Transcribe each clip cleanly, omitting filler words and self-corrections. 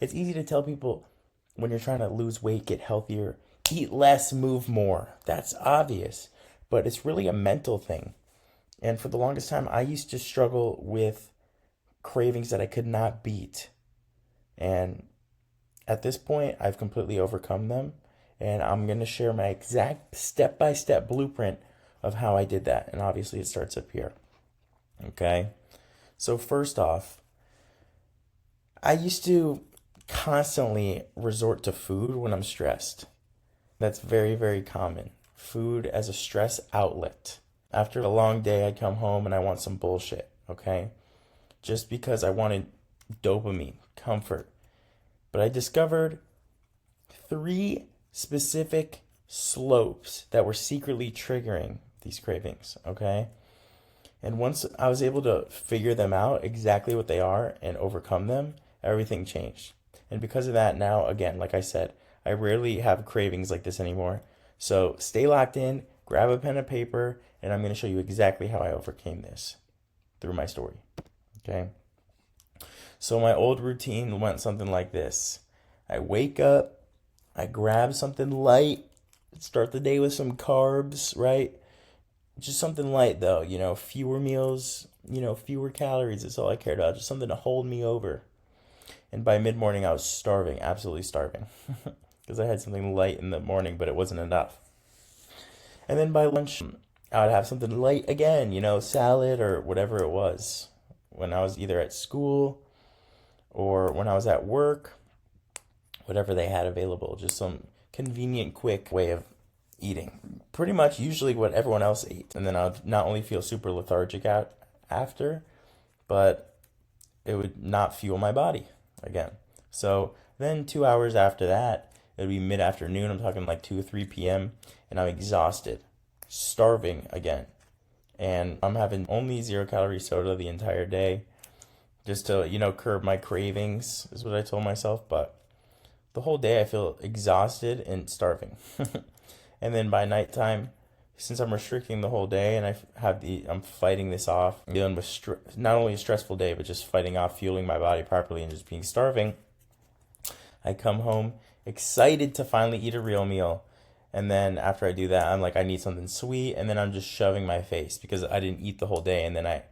It's easy to tell people when you're trying to lose weight, get healthier, eat less, move more. That's obvious, but it's really a mental thing. And for the longest time, I used to struggle with cravings that I could not beat. And at this point, I've completely overcome them. And I'm going to share my exact step by step blueprint of how I did that. And obviously, it starts up here. Okay. So, first off, I used to constantly resort to food when I'm stressed. That's very, very common. Food as a stress outlet. After a long day, I come home and I want some bullshit. Okay. Just because I wanted dopamine, comfort. But I discovered three specific slopes that were secretly triggering these cravings, okay? And once I was able to figure them out, exactly what they are, and overcome them, everything changed. And because of that, now, again, like I said, I rarely have cravings like this anymore. So stay locked in, grab a pen and paper, and I'm going to show you exactly how I overcame this through my story, okay? So my old routine went something like this. I wake up, I grab something light, start the day with some carbs, right? Just something light though, fewer meals, fewer calories. That's all I cared about. Just something to hold me over. And by mid-morning, I was starving, absolutely starving. Because I had something light in the morning, but it wasn't enough. And then by lunch, I would have something light again, salad or whatever it was. When I was either at school or when I was at work, whatever they had available, just some convenient, quick way of eating. Pretty much usually what everyone else ate. And then I would not only feel super lethargic out after, but it would not fuel my body again. So then 2 hours after that, it would be mid-afternoon. I'm talking like 2 or 3 p.m. and I'm exhausted, starving again. And I'm having only 0-calorie soda the entire day just to, curb my cravings, is what I told myself. But the whole day I feel exhausted and starving. And then by nighttime, since I'm restricting the whole day and I'm fighting this off, dealing with not only a stressful day, but just fighting off fueling my body properly and just being starving, I come home excited to finally eat a real meal. And then after I do that, I'm like, I need something sweet. And then I'm just shoving my face because I didn't eat the whole day. And then I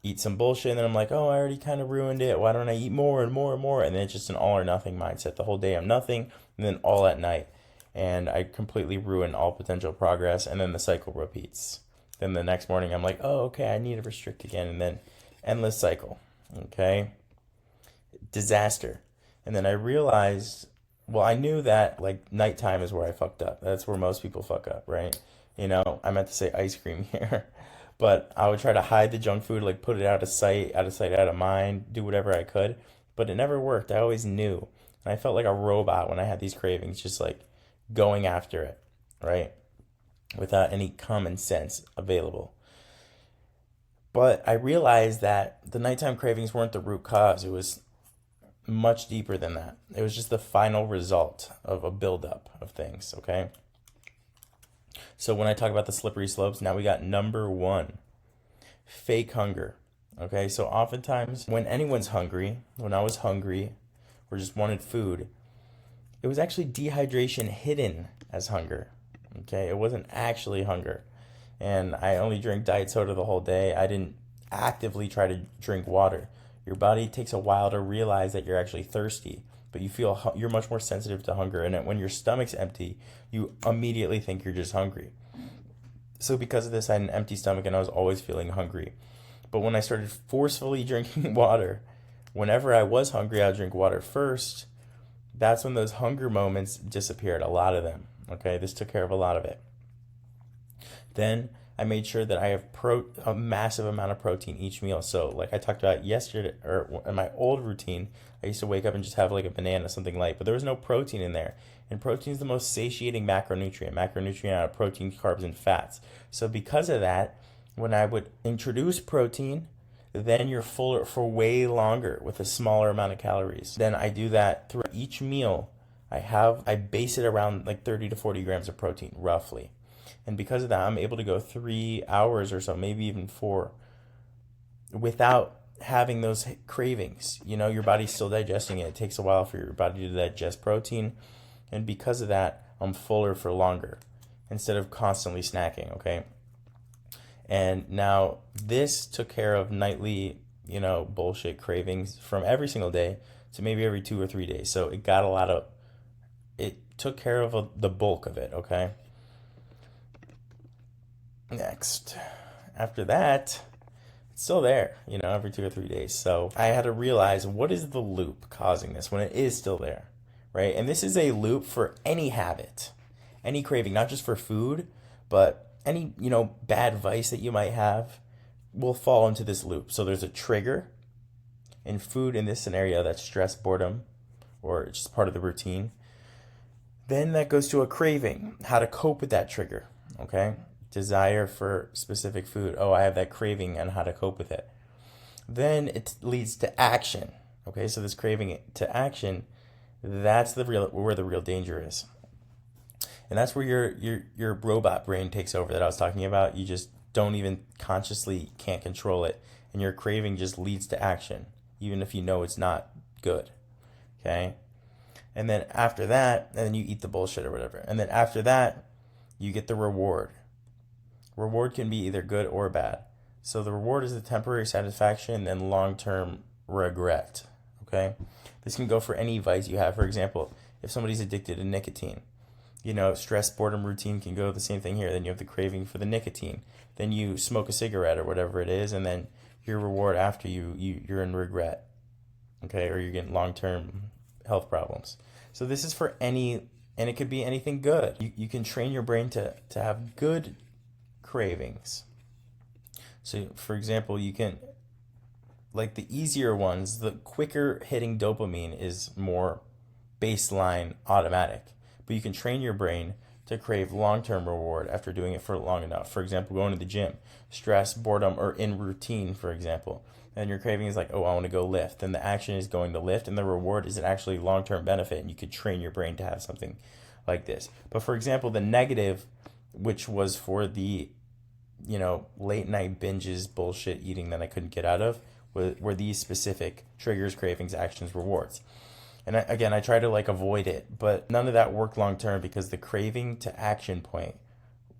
eat some bullshit. And then I'm like, oh, I already kind of ruined it. Why don't I eat more and more and more? And then it's just an all or nothing mindset. The whole day I'm nothing. And then all at night. And I completely ruin all potential progress. And then the cycle repeats. Then the next morning I'm like, oh, okay, I need to restrict again. And then endless cycle. Okay. Disaster. And then I realized, well, I knew that like nighttime is where I fucked up. That's where most people fuck up, right? I meant to say ice cream here. But I would try to hide the junk food, like put it out of sight, out of mind, do whatever I could. But it never worked. I always knew. And I felt like a robot when I had these cravings, just like going after it, right? Without any common sense available. But I realized that the nighttime cravings weren't the root cause. It was much deeper than that. It was just the final result of a buildup of things, okay? So when I talk about the slippery slopes, now we got number one, fake hunger. Okay, so oftentimes when anyone's hungry, when I was hungry or just wanted food, it was actually dehydration hidden as hunger. Okay, it wasn't actually hunger. And I only drank diet soda the whole day. I didn't actively try to drink water. Your body takes a while to realize that you're actually thirsty, but you're much more sensitive to hunger. And when your stomach's empty, you immediately think you're just hungry. So because of this, I had an empty stomach and I was always feeling hungry. But when I started forcefully drinking water, whenever I was hungry, I'd drink water first. That's when those hunger moments disappeared, a lot of them. Okay, this took care of a lot of it. Then I made sure that I have a massive amount of protein each meal. So like I talked about yesterday, or in my old routine, I used to wake up and just have like a banana, something light, but there was no protein in there. And protein is the most satiating macronutrient out of protein, carbs, and fats. So because of that, when I would introduce protein, then you're fuller for way longer with a smaller amount of calories. Then I do that throughout each meal. I base it around like 30 to 40 grams of protein, roughly. And because of that, I'm able to go 3 hours or so, maybe even 4, without having those cravings. You know, your body's still digesting it. It takes a while for your body to digest protein. And because of that, I'm fuller for longer instead of constantly snacking, okay? And now this took care of nightly, bullshit cravings from every single day to maybe every 2 or 3 days. So it took care of the bulk of it, okay? Next. After that, it's still there, every 2 or 3 days. So I had to realize, what is the loop causing this when it is still there, right? And this is a loop for any habit, any craving, not just for food, but any, bad vice that you might have will fall into this loop. So there's a trigger in food in this scenario, that's stress, boredom, or it's just part of the routine. Then that goes to a craving, how to cope with that trigger, okay? Desire for specific food. Oh, I have that craving and how to cope with it. Then it leads to action, okay? So this craving to action, that's where the real danger is. And that's where your robot brain takes over that I was talking about. You just don't even consciously can't control it, and your craving just leads to action, even if you know it's not good, okay? And then after that, and then you eat the bullshit or whatever. And then after that, you get the reward. Reward can be either good or bad. So the reward is the temporary satisfaction and long-term regret, okay? This can go for any vice you have. For example, if somebody's addicted to nicotine, stress, boredom, routine can go the same thing here. Then you have the craving for the nicotine. Then you smoke a cigarette or whatever it is, and then your reward after you're in regret, okay? Or you're getting long-term health problems. So this is for any, and it could be anything good. You can train your brain to have good cravings. So for example, you can, like the easier ones, the quicker hitting dopamine is more baseline automatic. But you can train your brain to crave long-term reward after doing it for long enough. For example, going to the gym, stress, boredom, or in routine, for example. And your craving is like, oh, I want to go lift. Then the action is going to lift, and the reward is an actually long-term benefit, and you could train your brain to have something like this. But for example, the negative, which was for the, late night binges, bullshit eating that I couldn't get out of, were these specific triggers, cravings, actions, rewards. And I try to avoid it, but none of that worked long term because the craving to action point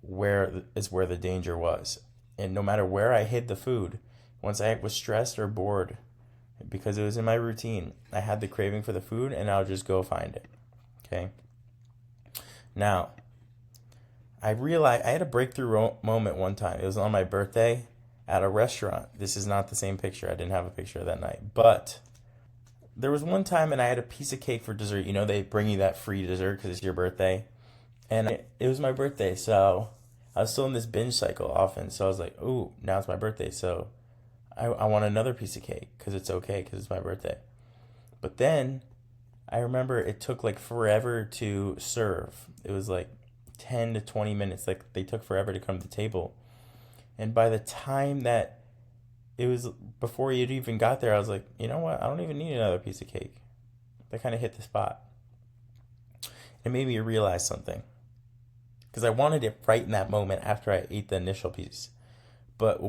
where the danger was. And no matter where I hid the food, once I was stressed or bored, because it was in my routine, I had the craving for the food and I'll just go find it. Okay. Now, I realized I had a breakthrough moment one time. It was on my birthday at a restaurant. This is not the same picture. I didn't have a picture of that night, but there was one time and I had a piece of cake for dessert. They bring you that free dessert because it's your birthday. And it was my birthday, so I was still in this binge cycle often. So I was like, ooh, now it's my birthday. So I want another piece of cake because it's okay because it's my birthday. But then I remember it took forever to serve. It was 10 to 20 minutes. They took forever to come to the table. And by the time that it was before you'd even got there, I was like, you know what? I don't even need another piece of cake. That kind of hit the spot. It made me realize something. Because I wanted it right in that moment after I ate the initial piece. But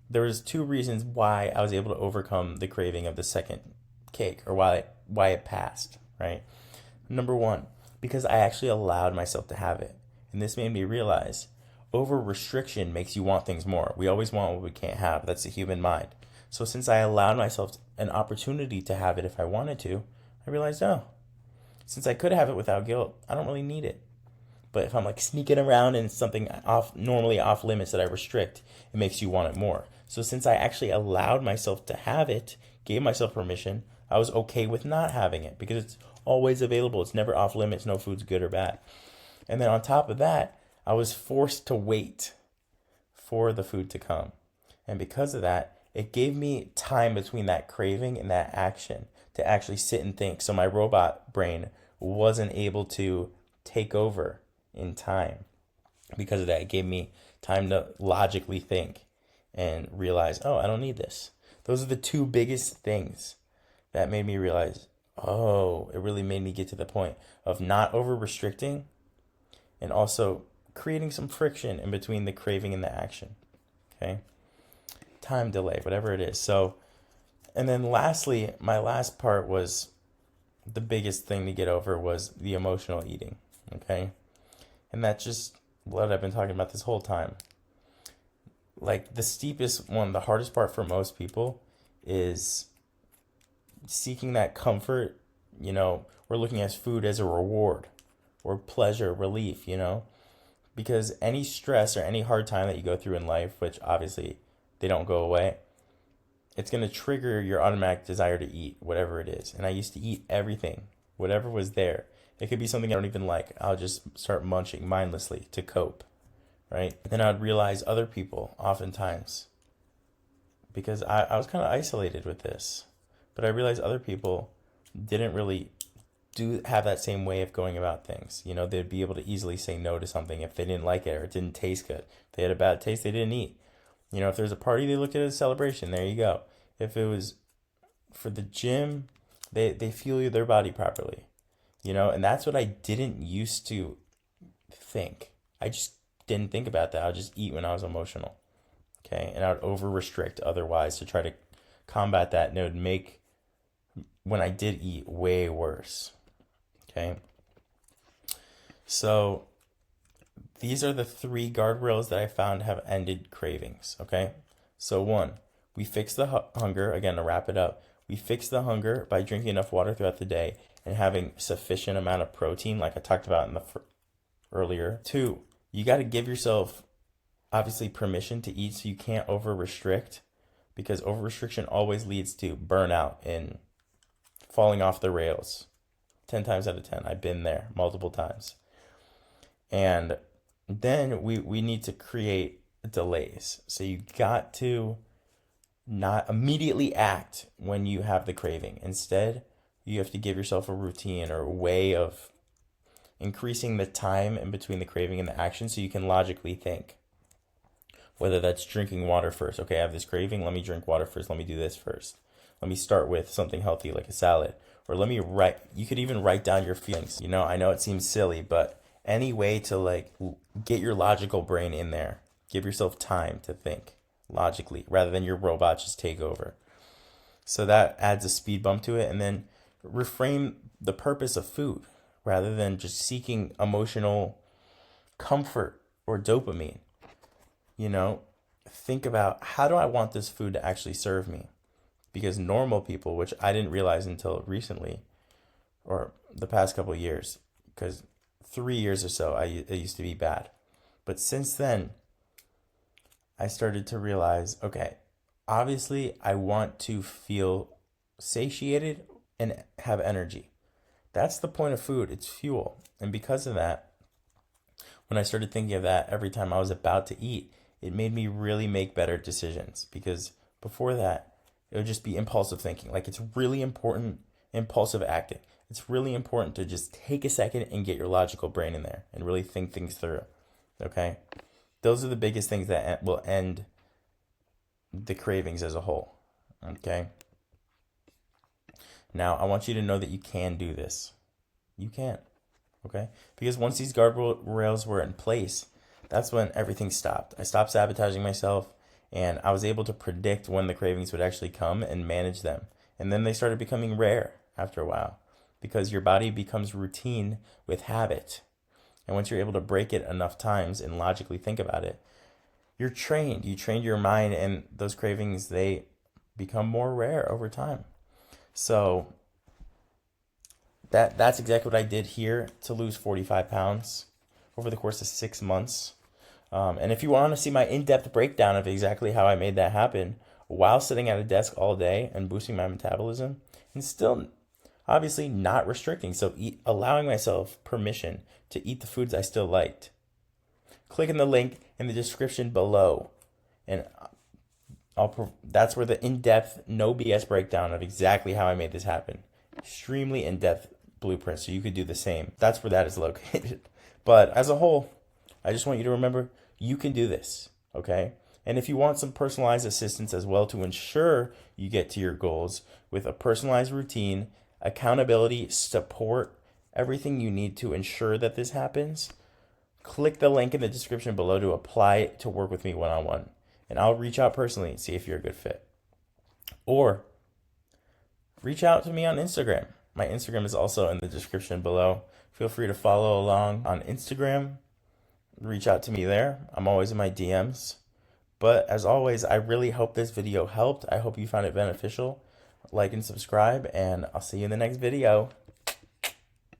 there was 2 reasons why I was able to overcome the craving of the second cake, or why it passed, right? Number 1, because I actually allowed myself to have it. And this made me realize over restriction makes you want things more. We always want what we can't have. That's the human mind. So since I allowed myself an opportunity to have it if I wanted to, I realized, oh, since I could have it without guilt, I don't really need it. But if I'm sneaking around and it's something normally off limits that I restrict, it makes you want it more. So since I actually allowed myself to have it, gave myself permission, I was okay with not having it because it's always available. It's never off limits. No food's good or bad. And then on top of that, I was forced to wait for the food to come. And because of that, it gave me time between that craving and that action to actually sit and think. So my robot brain wasn't able to take over in time. Because of that, it gave me time to logically think and realize, oh, I don't need this. Those are the 2 biggest things that made me realize, oh, it really made me get to the point of not over restricting and also creating some friction in between the craving and the action. Okay? Time delay, whatever it is. So And then lastly, my last part was the biggest thing to get over was the emotional eating. Okay. And that's just what I've been talking about this whole time. Like the steepest one, the hardest part for most people is seeking that comfort. We're looking at food as a reward or pleasure, relief, because any stress or any hard time that you go through in life, which obviously they don't go away, it's going to trigger your automatic desire to eat whatever it is. And I used to eat everything, whatever was there. It could be something I don't even like. I'll just start munching mindlessly to cope, right? Then I'd realize other people oftentimes, because I was kind of isolated with this, but I realized other people didn't really do have that same way of going about things. They'd be able to easily say no to something if they didn't like it or it didn't taste good. If they had a bad taste, they didn't eat. If there's a party, they looked at it as a celebration. There you go. If it was for the gym, they fuel their body properly. And that's what I didn't used to think. I just didn't think about that. I would just eat when I was emotional. Okay. And I would over restrict otherwise to try to combat that. And it would make when I did eat way worse. Okay. So these are the 3 guardrails that I found have ended cravings. Okay. So 1, we fix the hunger. Again, to wrap it up, we fix the hunger by drinking enough water throughout the day and having sufficient amount of protein, like I talked about in the earlier. 2, you got to give yourself obviously permission to eat, so you can't over restrict, because over restriction always leads to burnout and falling off the rails. 10 times out of 10, I've been there multiple times. And then we need to create delays. So you got to not immediately act when you have the craving. Instead, you have to give yourself a routine or a way of increasing the time in between the craving and the action so you can logically think. Whether that's drinking water first. Okay, I have this craving. Let me drink water first. Let me do this first. Let me start with something healthy like a salad. Or let me write. You could even write down your feelings. I know it seems silly, but any way to get your logical brain in there. Give yourself time to think logically rather than your robot just take over. So that adds a speed bump to it. And then reframe the purpose of food rather than just seeking emotional comfort or dopamine. Think about, how do I want this food to actually serve me? Because normal people, which I didn't realize until recently, or the past couple of years, because 3 years or so, it used to be bad. But since then, I started to realize, okay, obviously I want to feel satiated and have energy. That's the point of food. It's fuel. And because of that, when I started thinking of that every time I was about to eat, it made me really make better decisions. Because before that, it would just be impulsive thinking. Like, it's really important, impulsive acting. It's really important to just take a second and get your logical brain in there and really think things through. Okay? Those are the biggest things that will end the cravings as a whole. Okay? Now, I want you to know that you can do this. You can. Okay? Because once these guardrails were in place, that's when everything stopped. I stopped sabotaging myself, and I was able to predict when the cravings would actually come and manage them. And then they started becoming rare after a while, because your body becomes routine with habit. And once you're able to break it enough times and logically think about it, you're trained. You trained your mind, and those cravings, they become more rare over time. So that's exactly what I did here to lose 45 pounds over the course of 6 months. And if you want to see my in-depth breakdown of exactly how I made that happen while sitting at a desk all day and boosting my metabolism and still obviously not restricting, so allowing myself permission to eat the foods I still liked, click on the link in the description below, and that's where the in-depth, no BS breakdown of exactly how I made this happen. Extremely in-depth blueprint, so you could do the same. That's where that is located. But as a whole, I just want you to remember, you can do this, okay? And if you want some personalized assistance as well to ensure you get to your goals with a personalized routine, accountability, support, everything you need to ensure that this happens, click the link in the description below to apply to work with me one-on-one. And I'll reach out personally and see if you're a good fit. Or reach out to me on Instagram. My Instagram is also in the description below. Feel free to follow along on Instagram. Reach out to me there. I'm always in my DMs. But as always, I really hope this video helped. I hope you found it beneficial. Like and subscribe, and I'll see you in the next video.